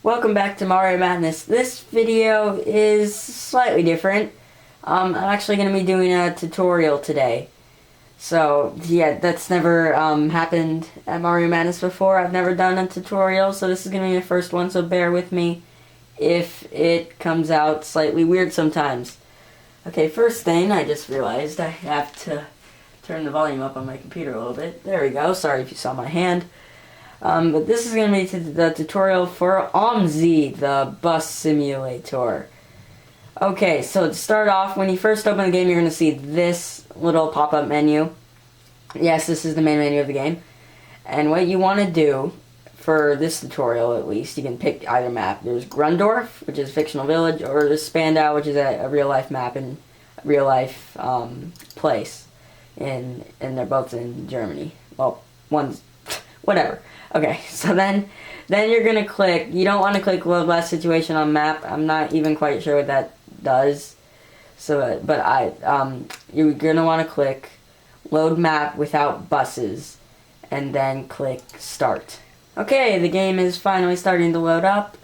Welcome back to Mario Madness. This video is slightly different. I'm actually going to be doing a tutorial today. So, yeah, that's never happened at Mario Madness before. I've never done a tutorial, so this is going to be the first one, so bear with me if it comes out slightly weird sometimes. Okay, first thing, I just realized I have to turn the volume up on my computer a little bit. There we go. Sorry if you saw my hand. But this is going to be the tutorial for OMSI, the bus simulator. Okay, so to start off, when you first open the game, you're going to see this little pop-up menu. Yes, this is the main menu of the game. And what you want to do, for this tutorial at least, you can pick either map. There's Grundorf, which is a fictional village, or there's Spandau, which is a real-life map and real-life place. And they're both in Germany. Well, one's... whatever. Okay, so then you're going to click... You don't want to click Load Last Situation on Map. I'm not even quite sure what that does. So, but you're going to want to click Load Map Without Buses. And then click Start. Okay, the game is finally starting to load up.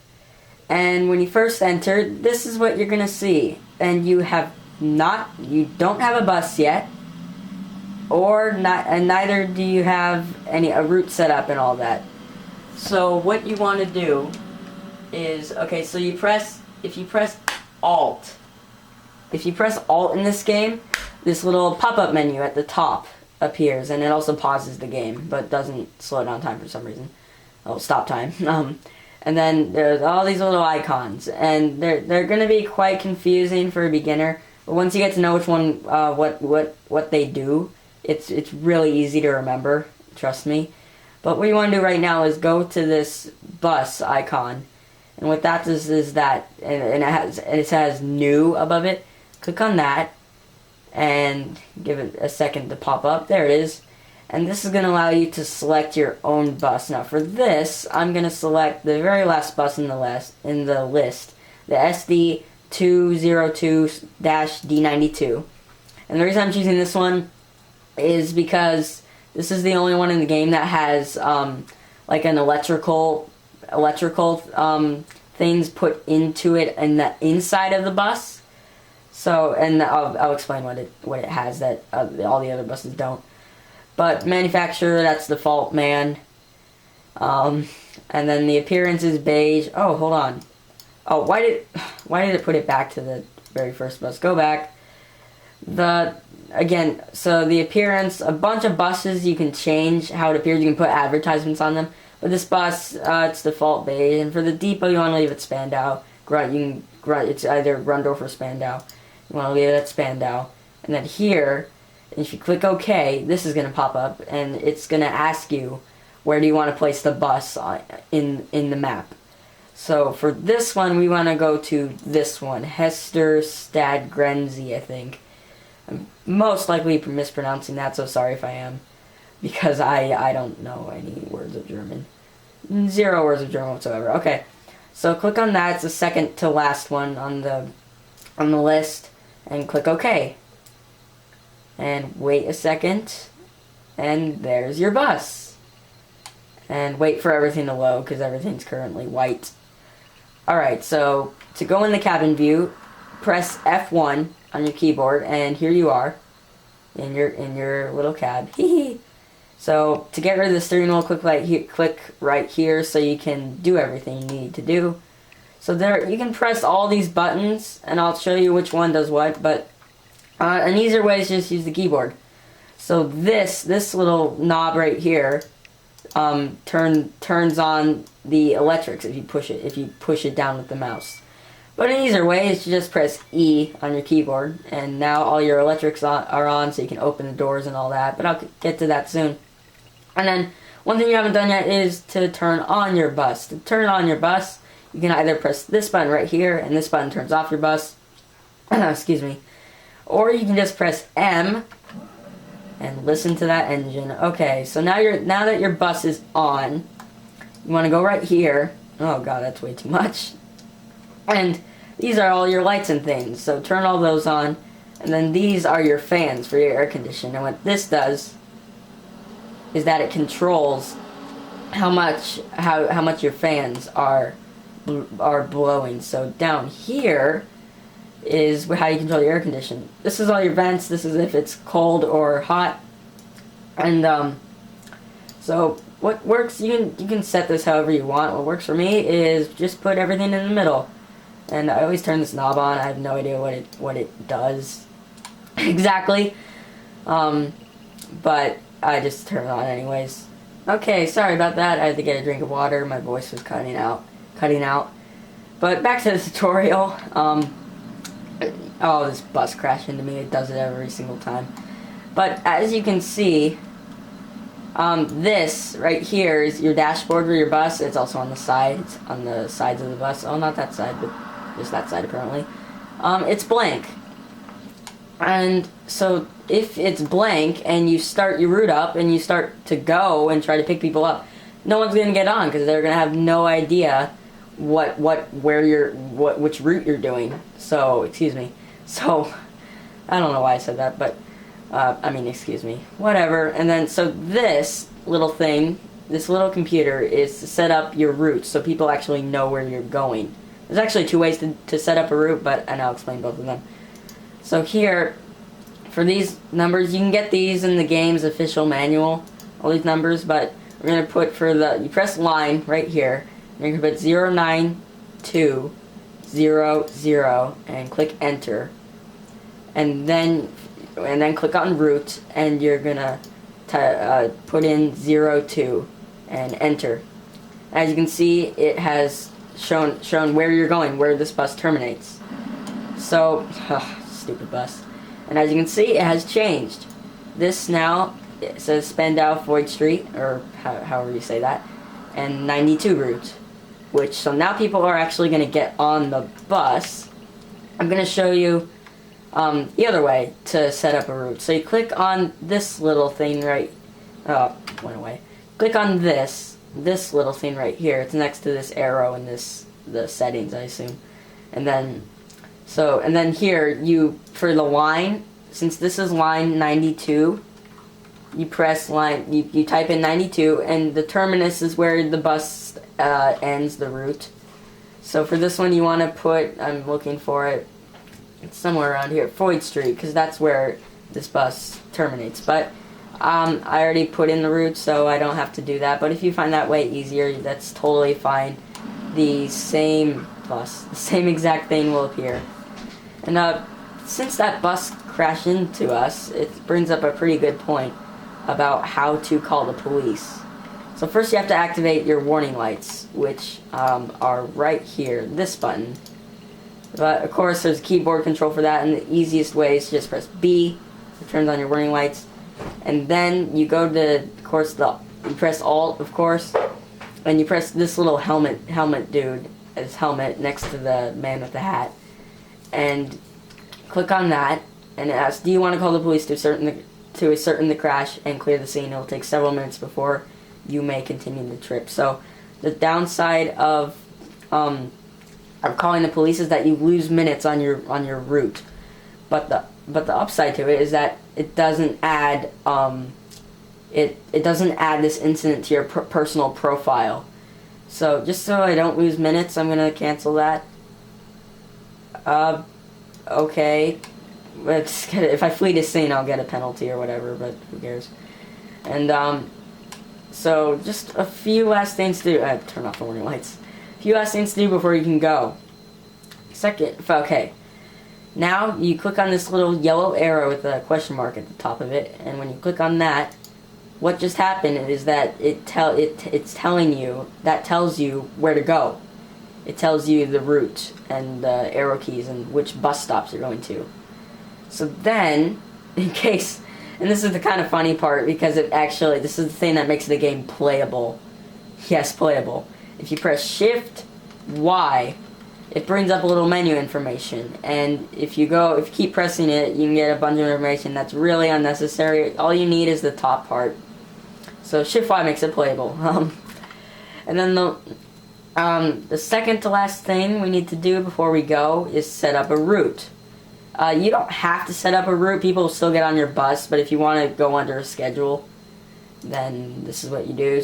And when you first enter, this is what you're going to see. And you don't have a bus yet. And neither do you have a route set up and all that. So what you want to do is, okay, so if you press Alt in this game, this little pop-up menu at the top appears, and it also pauses the game, but doesn't slow down time for some reason. Oh, stop time. And then there's all these little icons, and they're going to be quite confusing for a beginner, but once you get to know which one, what they do, it's really easy to remember, trust me. But what you want to do right now is go to this bus icon, and what that does is that, and it has new above it. Click on that, and give it a second to pop up. There it is, and this is going to allow you to select your own bus. Now for this, I'm going to select the very last bus in the list, the SD 202-D92, and the reason I'm choosing this one is because this is the only one in the game that has like an electrical things put into it in the inside of the bus. So, and I'll explain what it has that all the other buses don't. But manufacturer, that's default, man. And then the appearance is beige. Oh, hold on. Oh, why did it put it back to the very first bus? Go back. Again, so the appearance, a bunch of buses you can change how it appears. You can put advertisements on them. But this bus, it's default beige. And for the depot, you want to leave it Spandau. It's either Grundorf or Spandau. You want to leave it at Spandau. And then here, if you click OK, this is going to pop up. And it's going to ask you, where do you want to place the bus in the map. So for this one, we want to go to this one. Hester Stad Grenzy, I think. I'm most likely mispronouncing that, so sorry if I am, because I don't know any words of German. 0 words of German whatsoever. Okay, so click on that. It's the second to last one on the list, and click OK. And wait a second, and there's your bus. And wait for everything to load, because everything's currently white. Alright, so to go in the cabin view, press F1 on your keyboard, and here you are in your little cab. So to get rid of the steering wheel, click right here so you can do everything you need to do. So there, you can press all these buttons, and I'll show you which one does what. But an easier way is just use the keyboard. So this little knob right here turns on the electrics if you push it down with the mouse. But an easier way is to just press E on your keyboard, and now all your electrics are on, so you can open the doors and all that, but I'll get to that soon. And then, one thing you haven't done yet is to turn on your bus. To turn on your bus, you can either press this button right here, and this button turns off your bus, excuse me, or you can just press M, and listen to that engine. Okay, so now that your bus is on, you want to go right here. Oh god, that's way too much. And these are all your lights and things, so turn all those on. And then these are your fans for your air conditioning. And what this does is that it controls how much your fans are blowing. So down here is how you control the air conditioning. This is all your vents. This is if it's cold or hot. And so what works, you can set this however you want. What works for me is just put everything in the middle. And I always turn this knob on. I have no idea what it does exactly. But I just turn it on anyways. Okay, sorry about that. I had to get a drink of water. My voice was cutting out. But back to the tutorial. Oh, this bus crashed into me. It does it every single time. But as you can see, this right here is your dashboard for your bus. It's also on the sides of the bus. Oh, not that side, but just that side apparently. It's blank. And so if it's blank and you start your route up and you start to go and try to pick people up, no one's going to get on because they're going to have no idea which route you're doing. So, excuse me. So, I don't know why I said that, but, excuse me. Whatever. And then, so this little thing, this little computer is to set up your routes so people actually know where you're going. There's actually two ways to set up a route, and I'll explain both of them. So here, for these numbers, you can get these in the game's official manual, all these numbers, but we're going to put you press line right here, and you're going to put 09200 and click enter. And then click on route, and you're going to put in 02 and enter. As you can see, it has shown where you're going, where this bus terminates. So, stupid bus. And as you can see, it has changed. This now, it says Spandau Voigt Street, or however you say that, and 92 route. So now people are actually going to get on the bus. I'm going to show you the other way to set up a route. So you click on this little thing right, went away. Click on this little thing right here. It's next to this arrow and the settings, I assume. And then here, for the line, since this is line 92, you press line, you type in 92, and the terminus is where the bus ends the route. So for this one, you want to put, I'm looking for it, it's somewhere around here, Voigt Street, because that's where this bus terminates. But I already put in the route, so I don't have to do that. But if you find that way easier, that's totally fine. The same exact thing will appear. And since that bus crashed into us, it brings up a pretty good point about how to call the police. So first you have to activate your warning lights, which are right here, this button. But of course there's a keyboard control for that, and the easiest way is to just press B, it turns on your warning lights. And then you go to, of course, you press Alt, of course, and you press this little helmet dude, his helmet next to the man with the hat, and click on that, and it asks, do you want to call the police to ascertain the crash and clear the scene? It will take several minutes before you may continue the trip. So the downside of calling the police is that you lose minutes on your route, but the upside to it is that it doesn't add it doesn't add this incident to your personal profile. So just so I don't lose minutes, I'm gonna cancel that. Okay. If I flee the scene, I'll get a penalty or whatever, but who cares? And so just a few last things to do. Turn off the warning lights. A few last things to do before you can go. Okay. Now you click on this little yellow arrow with a question mark at the top of it, and when you click on that, what just happened is that it tells you where to go. It tells you the route and the arrow keys and which bus stops you're going to. So then, in case, and this is the kind of funny part because this is the thing that makes the game playable. Yes, playable. If you press Shift Y, it brings up a little menu information, and if you keep pressing it, you can get a bunch of information that's really unnecessary. All you need is the top part. So Shift Y makes it playable. And then the second to last thing we need to do before we go is set up a route. You don't have to set up a route. People will still get on your bus, but if you want to go under a schedule, then this is what you do.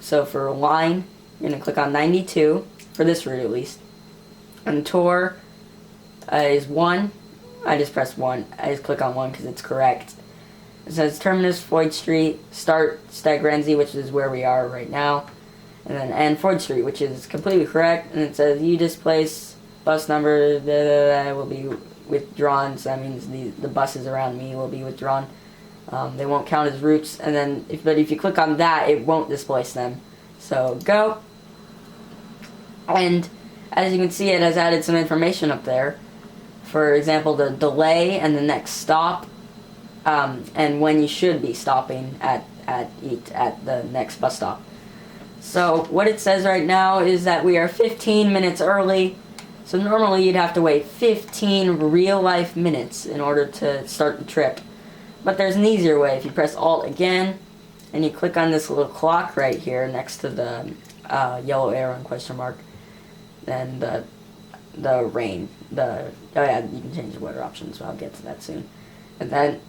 So for line, you're going to click on 92, for this route at least. And tour is 1. I just press 1. I just click on 1 because it's correct. It says Terminus, Floyd Street, start Stagrenzi, which is where we are right now. And then end Floyd Street, which is completely correct. And it says you displace bus number will be withdrawn. So that means the buses around me will be withdrawn. They won't count as routes. And then, but if you click on that, it won't displace them. So go. And as you can see, it has added some information up there. For example, the delay and the next stop, and when you should be stopping at the next bus stop. So what it says right now is that we are 15 minutes early. So normally you'd have to wait 15 real-life minutes in order to start the trip. But there's an easier way. If you press Alt again, and you click on this little clock right here next to the yellow arrow and question mark, then the rain, oh yeah, you can change the weather options. So I'll get to that soon. And then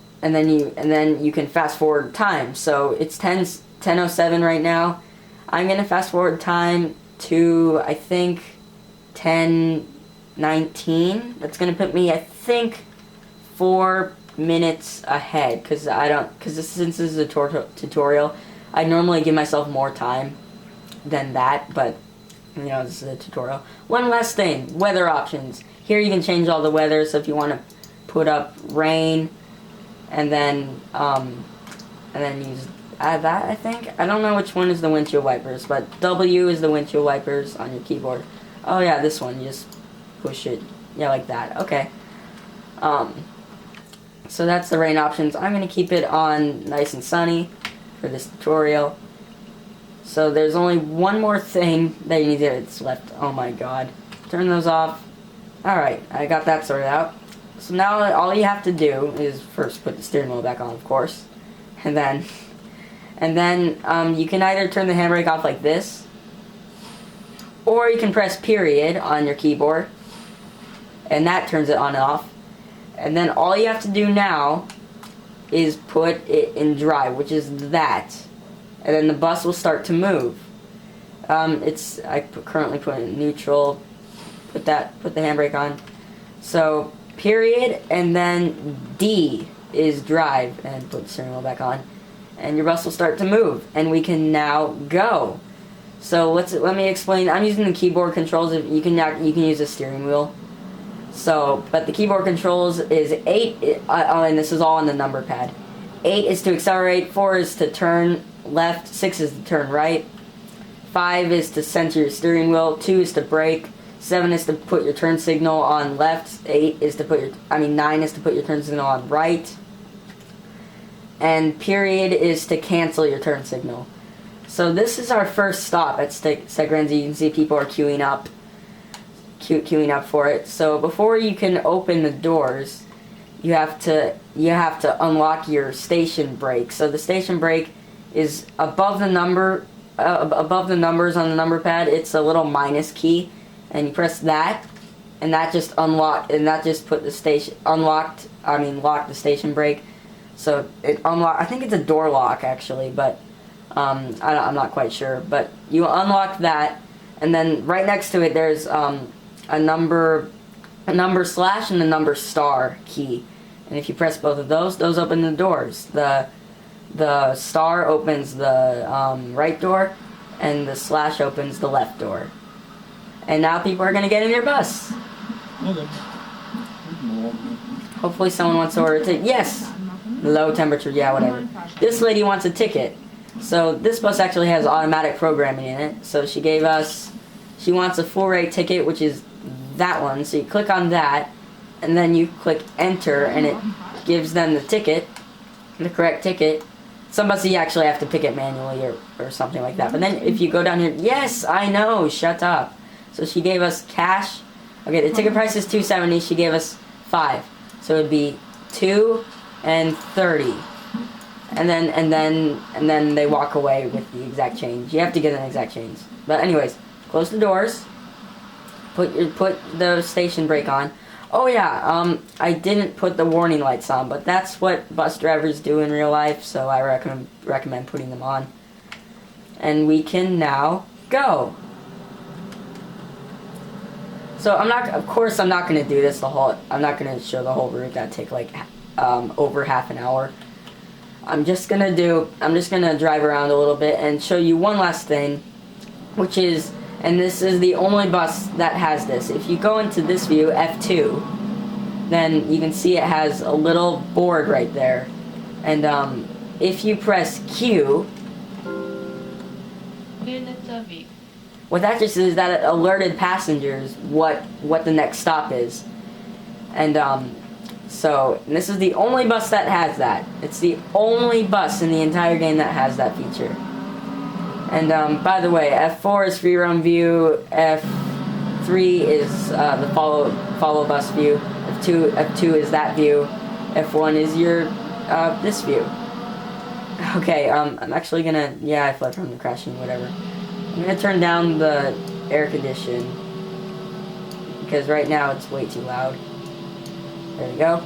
you can fast forward time. So it's 10:07 right now. I'm gonna fast forward time to, I think, 10:19. That's gonna put me, I think, 4 minutes ahead, because since this is a tutorial, I normally give myself more time than that, but you know, this is a tutorial. One last thing, weather options. Here you can change all the weather, so if you want to put up rain, and then use that, I think. I don't know which one is the windshield wipers, but W is the windshield wipers on your keyboard. Oh yeah, this one, you just push it, yeah, like that. Okay. So that's the rain options. I'm going to keep it on nice and sunny for this tutorial. So there's only one more thing that you need to do. It's left. Oh my god. Turn those off. Alright, I got that sorted out. So now all you have to do is first put the steering wheel back on, of course. And then you can either turn the handbrake off like this, or you can press period on your keyboard, and that turns it on and off. And then all you have to do now is put it in drive, which is that. And then the bus will start to move. Currently put it in neutral. Put the handbrake on. So period, and then D is drive, and put the steering wheel back on, and your bus will start to move, and we can now go. So let me explain. I'm using the keyboard controls. You can use a steering wheel. So, but the keyboard controls is 8, and this is all on the number pad. 8 is to accelerate, 4 is to turn left, 6 is to turn right, 5 is to center your steering wheel, 2 is to brake, 7 is to put your turn signal on left, 9 is to put your turn signal on right, and period is to cancel your turn signal. So this is our first stop at Stagrenzi. You can see people are queuing up for it. So before you can open the doors, you have to unlock your station brake. So the station brake is above the numbers on the number pad. It's a little minus key, and you press that, and that just locked the station brake. So it unlock. I think it's a door lock actually, but I'm not quite sure. But you unlock that, and then right next to it there's a number slash and a number star key, and if you press both of those open the doors. The star opens the right door, and the slash opens the left door. And now people are going to get in your bus. Okay. Hopefully someone wants to order a ticket. Yes! Low temperature, yeah, whatever. This lady wants a ticket. So this bus actually has automatic programming in it. So she wants a full rate ticket, which is that one. So you click on that, and then you click enter, and it gives them the ticket, the correct ticket. Some buses you actually have to pick it manually or something like that. But then if you go down here, yes, I know, shut up. So she gave us cash. Okay, the ticket price is $2.70. She gave us 5. So it'd be 2 and 30. And then they walk away with the exact change. You have to get an exact change. But anyways, close the doors. Put the station brake on. Oh yeah, I didn't put the warning lights on, but that's what bus drivers do in real life, so I recommend putting them on. And we can now go. So of course I'm not gonna do this I'm not gonna show the whole route. That'd take like over half an hour. I'm just gonna drive around a little bit and show you one last thing, which is, and this is the only bus that has this. If you go into this view, F2, then you can see it has a little board right there. And if you press Q, what that just is that it alerted passengers what the next stop is. And so this is the only bus that has that. It's the only bus in the entire game that has that feature. And by the way, F4 is free roam view, F3 is the follow bus view, F2 is that view, F1 is your this view. Okay, I'm actually gonna, yeah, I fled from the crashing, whatever. I'm gonna turn down the air condition because right now it's way too loud. There we go.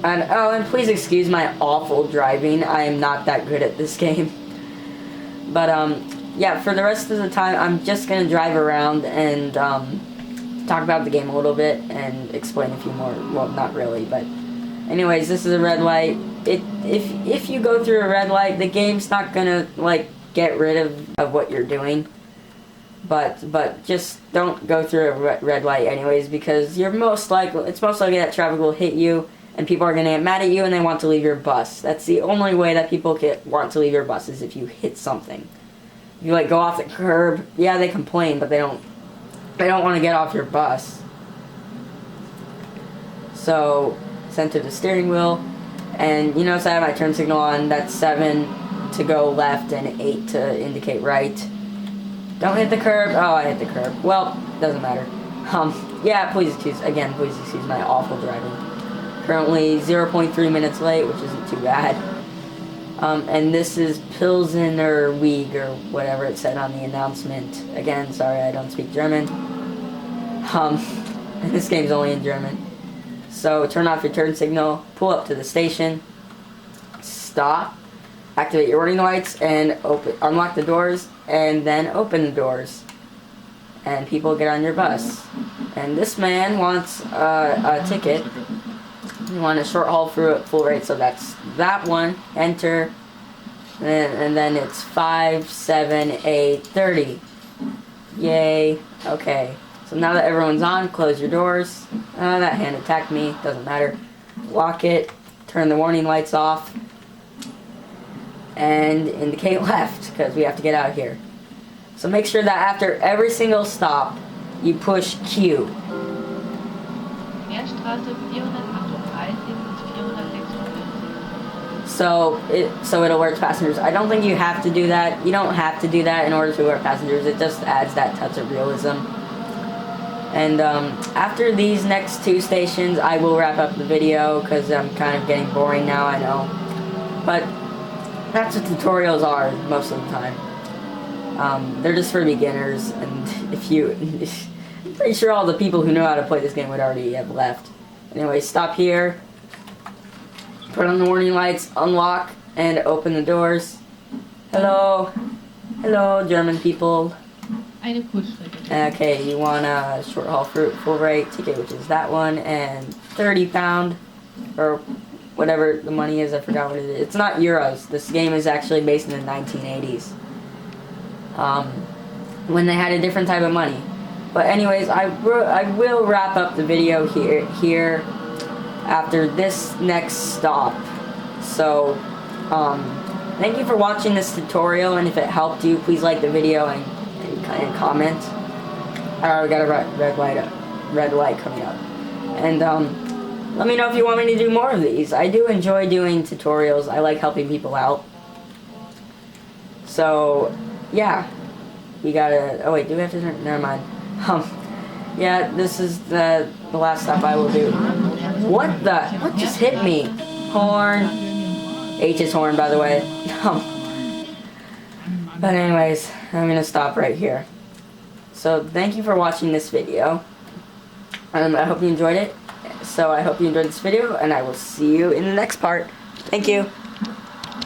And please excuse my awful driving. I am not that good at this game. But yeah, for the rest of the time, I'm just gonna drive around and talk about the game a little bit and explain a few more. Well, not really, but anyways, this is a red light. If you go through a red light, the game's not gonna like get rid of what you're doing. But just don't go through a red light anyways, because it's most likely that traffic will hit you and people are gonna get mad at you and they want to leave your bus. That's the only way that people want to leave your bus, is if you hit something. If you like go off the curb, yeah, they complain, but they don't want to get off your bus. So center the steering wheel, and you notice I have my turn signal on. That's 7 to go left and 8 to indicate right. Don't hit the curb. Oh, I hit the curb. Well, doesn't matter. Yeah, please excuse my awful driving. Currently 0.3 minutes late, which isn't too bad. And this is Pilsener Weg, or whatever it said on the announcement. Again, sorry, I don't speak German. And this game's only in German. So turn off your turn signal, pull up to the station, stop, activate your warning lights, and unlock the doors, and then open the doors. And people get on your bus. And this man wants a ticket. You want a short haul through at full rate, so that's that one. Enter, and then it's 5, 7, 8, 30. Yay. Okay. So now that everyone's on, close your doors. That hand attacked me. Doesn't matter. Lock it. Turn the warning lights off. And indicate left, because we have to get out of here. So make sure that after every single stop, you push Q. So it alerts passengers. I don't think you have to do that. You don't have to do that in order to alert passengers. It just adds that touch of realism. And after these next 2 stations, I will wrap up the video because I'm kind of getting boring now, I know. But that's what tutorials are most of the time. They're just for beginners, and I'm pretty sure all the people who know how to play this game would already have left. Anyway, stop here. Put on the warning lights, unlock, and open the doors. Hello. Hello, German people. Okay, you want a short haul full rate ticket, which is that one, and £30, or whatever the money is, I forgot what it is. It's not euros. This game is actually based in the 1980s. When they had a different type of money. But anyways, I will wrap up the video here after this next stop. So, thank you for watching this tutorial, and if it helped you, please like the video and comment. We got a red light coming up. And let me know if you want me to do more of these. I do enjoy doing tutorials. I like helping people out. So, yeah. We gotta, oh wait, do we have to turn, never mind. Yeah, this is the last stop I will do. What just hit me? Horn. H is horn, by the way. But anyways, I'm gonna stop right here. So, thank you for watching this video. I hope you enjoyed it. So I hope you enjoyed this video, and I will see you in the next part. Thank you.